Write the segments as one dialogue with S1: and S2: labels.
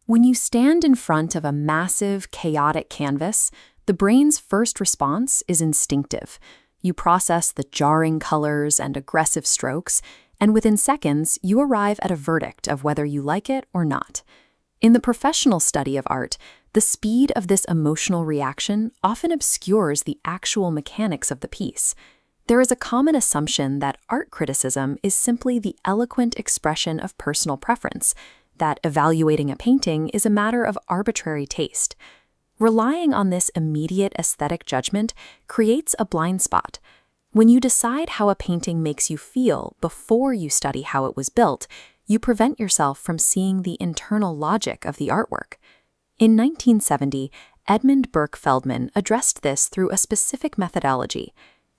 S1: When you stand in front of a massive, chaotic canvas, the brain's first response is instinctive. You process the jarring colors and aggressive strokes, and within seconds, you arrive at a verdict of whether you like it or not. In the professional study of art, the speed of this emotional reaction often obscures the actual mechanics of the piece. There is a common assumption that art criticism is simply the eloquent expression of personal preference, that evaluating a painting is a matter of arbitrary taste. Relying on this immediate aesthetic judgment creates a blind spot. When you decide how a painting makes you feel before you study how it was built, you prevent yourself from seeing the internal logic of the artwork. In 1970, Edmund Burke Feldman addressed this through a specific methodology.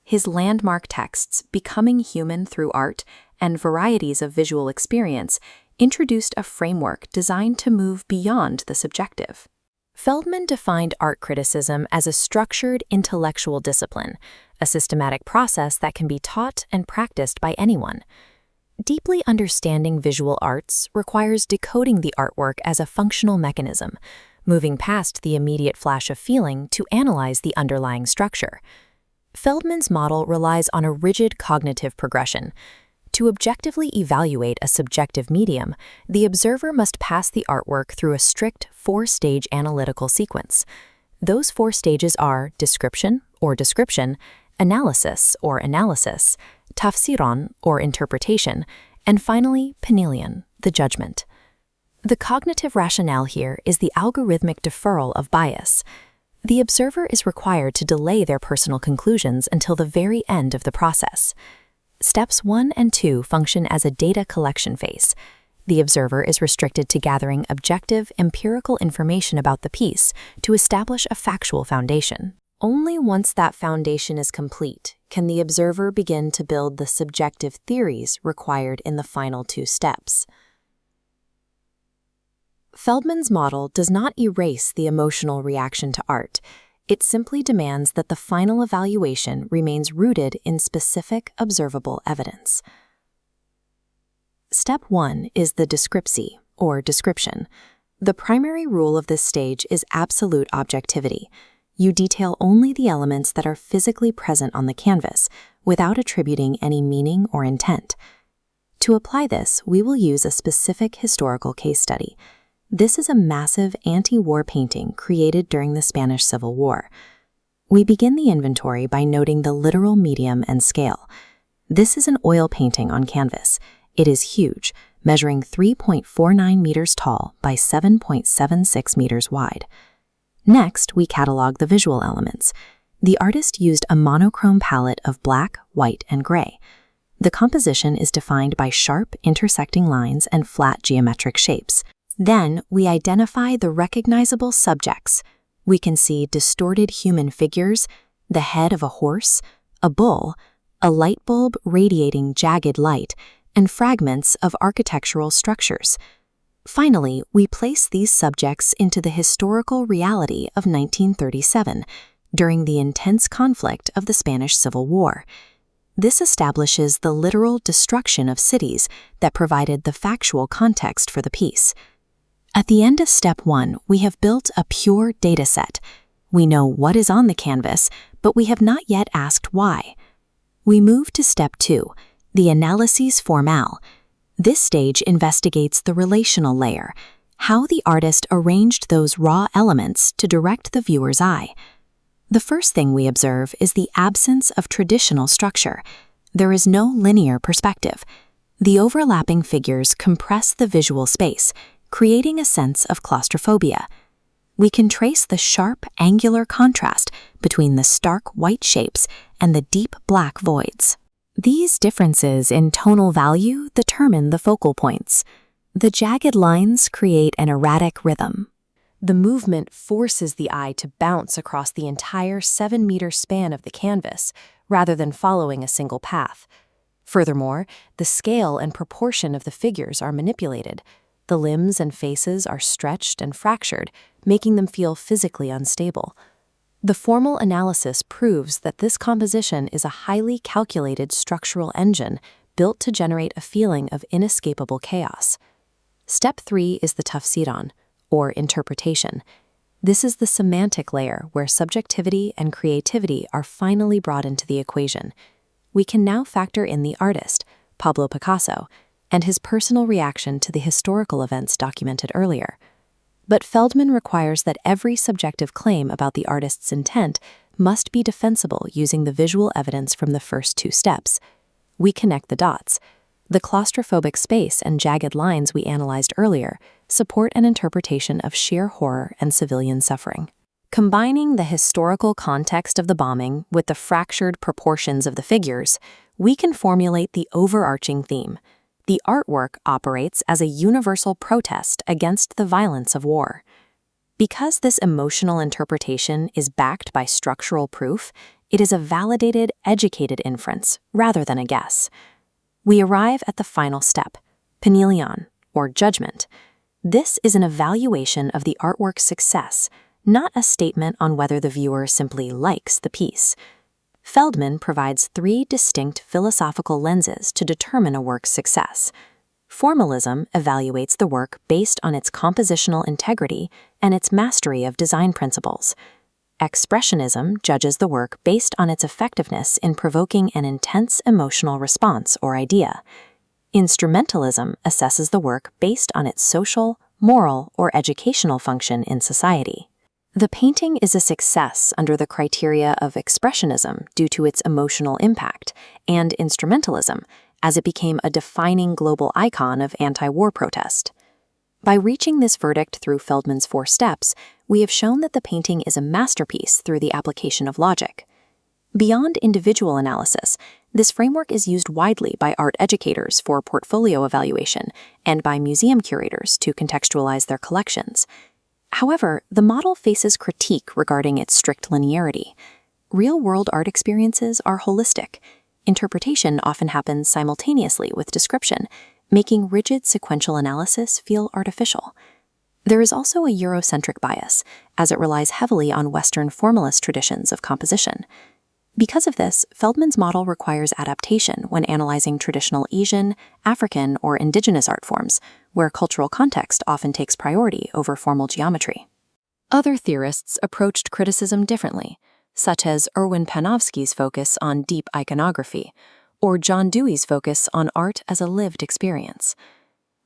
S1: His landmark texts, Becoming Human Through Art and Varieties of Visual Experience, introduced a framework designed to move beyond the subjective. Feldman defined art criticism as a structured intellectual discipline, a systematic process that can be taught and practiced by anyone. Deeply understanding visual arts requires decoding the artwork as a functional mechanism, moving past the immediate flash of feeling to analyze the underlying structure. Feldman's model relies on a rigid cognitive progression. To objectively evaluate a subjective medium, the observer must pass the artwork through a strict four-stage analytical sequence. Those four stages are description, or description, analysis, or analysis, tafsiron, or interpretation, and finally, penilion, the judgment. The cognitive rationale here is the algorithmic deferral of bias. The observer is required to delay their personal conclusions until the very end of the process. Steps 1 and 2 function as a data collection phase. The observer is restricted to gathering objective, empirical information about the piece to establish a factual foundation. Only once that foundation is complete can the observer begin to build the subjective theories required in the final 2 steps. Feldman's model does not erase the emotional reaction to art. It simply demands that the final evaluation remains rooted in specific observable evidence. Step 1 is the descripsi, or description. The primary rule of this stage is absolute objectivity. You detail only the elements that are physically present on the canvas, without attributing any meaning or intent. To apply this, we will use a specific historical case study. This is a massive anti-war painting created during the Spanish Civil War. We begin the inventory by noting the literal medium and scale. This is an oil painting on canvas. It is huge, measuring 3.49 meters tall by 7.76 meters wide. Next, we catalog the visual elements. The artist used a monochrome palette of black, white, and gray. The composition is defined by sharp, intersecting lines and flat geometric shapes. Then, we identify the recognizable subjects. We can see distorted human figures, the head of a horse, a bull, a light bulb radiating jagged light, and fragments of architectural structures. Finally, we place these subjects into the historical reality of 1937, during the intense conflict of the Spanish Civil War. This establishes the literal destruction of cities that provided the factual context for the piece. At the end of Step 1, we have built a pure data set. We know what is on the canvas, but we have not yet asked why. We move to Step 2, the analyses formale. This stage investigates the relational layer, how the artist arranged those raw elements to direct the viewer's eye. The first thing we observe is the absence of traditional structure. There is no linear perspective. The overlapping figures compress the visual space, creating a sense of claustrophobia. We can trace the sharp, angular contrast between the stark white shapes and the deep black voids. These differences in tonal value determine the focal points. The jagged lines create an erratic rhythm. The movement forces the eye to bounce across the entire 7-meter span of the canvas, rather than following a single path. Furthermore, the scale and proportion of the figures are manipulated. The limbs and faces are stretched and fractured, making them feel physically unstable. The formal analysis proves that this composition is a highly calculated structural engine built to generate a feeling of inescapable chaos. Step 3 is the tafsiran, or interpretation. This is the semantic layer where subjectivity and creativity are finally brought into the equation. We can now factor in the artist, Pablo Picasso, and his personal reaction to the historical events documented earlier. But Feldman requires that every subjective claim about the artist's intent must be defensible using the visual evidence from the first two steps. We connect the dots. The claustrophobic space and jagged lines we analyzed earlier support an interpretation of sheer horror and civilian suffering. Combining the historical context of the bombing with the fractured proportions of the figures, we can formulate the overarching theme. The artwork operates as a universal protest against the violence of war. Because this emotional interpretation is backed by structural proof, it is a validated, educated inference rather than a guess. We arrive at the final step, penelion, or judgment. This is an evaluation of the artwork's success, not a statement on whether the viewer simply likes the piece. Feldman provides three distinct philosophical lenses to determine a work's success. Formalism evaluates the work based on its compositional integrity and its mastery of design principles. Expressionism judges the work based on its effectiveness in provoking an intense emotional response or idea. Instrumentalism assesses the work based on its social, moral, or educational function in society. The painting is a success under the criteria of expressionism due to its emotional impact, and instrumentalism, as it became a defining global icon of anti-war protest. By reaching this verdict through Feldman's 4 steps, we have shown that the painting is a masterpiece through the application of logic. Beyond individual analysis, this framework is used widely by art educators for portfolio evaluation and by museum curators to contextualize their collections. However, the model faces critique regarding its strict linearity. Real-world art experiences are holistic. Interpretation often happens simultaneously with description, making rigid sequential analysis feel artificial. There is also a Eurocentric bias, as it relies heavily on Western formalist traditions of composition. Because of this, Feldman's model requires adaptation when analyzing traditional Asian, African, or indigenous art forms, where cultural context often takes priority over formal geometry. Other theorists approached criticism differently, such as Erwin Panofsky's focus on deep iconography, or John Dewey's focus on art as a lived experience.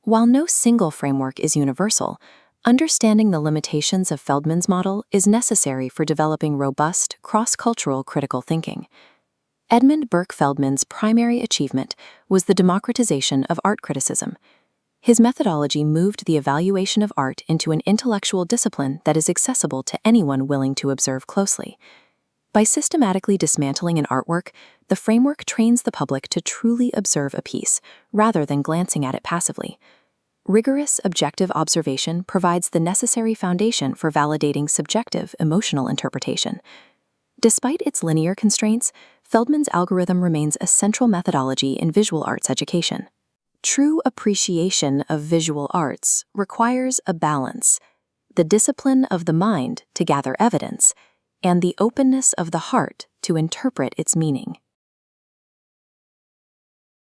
S1: While no single framework is universal, understanding the limitations of Feldman's model is necessary for developing robust, cross-cultural critical thinking. Edmund Burke Feldman's primary achievement was the democratization of art criticism. His methodology moved the evaluation of art into an intellectual discipline that is accessible to anyone willing to observe closely. By systematically dismantling an artwork, the framework trains the public to truly observe a piece, rather than glancing at it passively. Rigorous, objective observation provides the necessary foundation for validating subjective, emotional interpretation. Despite its linear constraints, Feldman's algorithm remains a central methodology in visual arts education. True appreciation of visual arts requires a balance: the discipline of the mind to gather evidence, and the openness of the heart to interpret its meaning.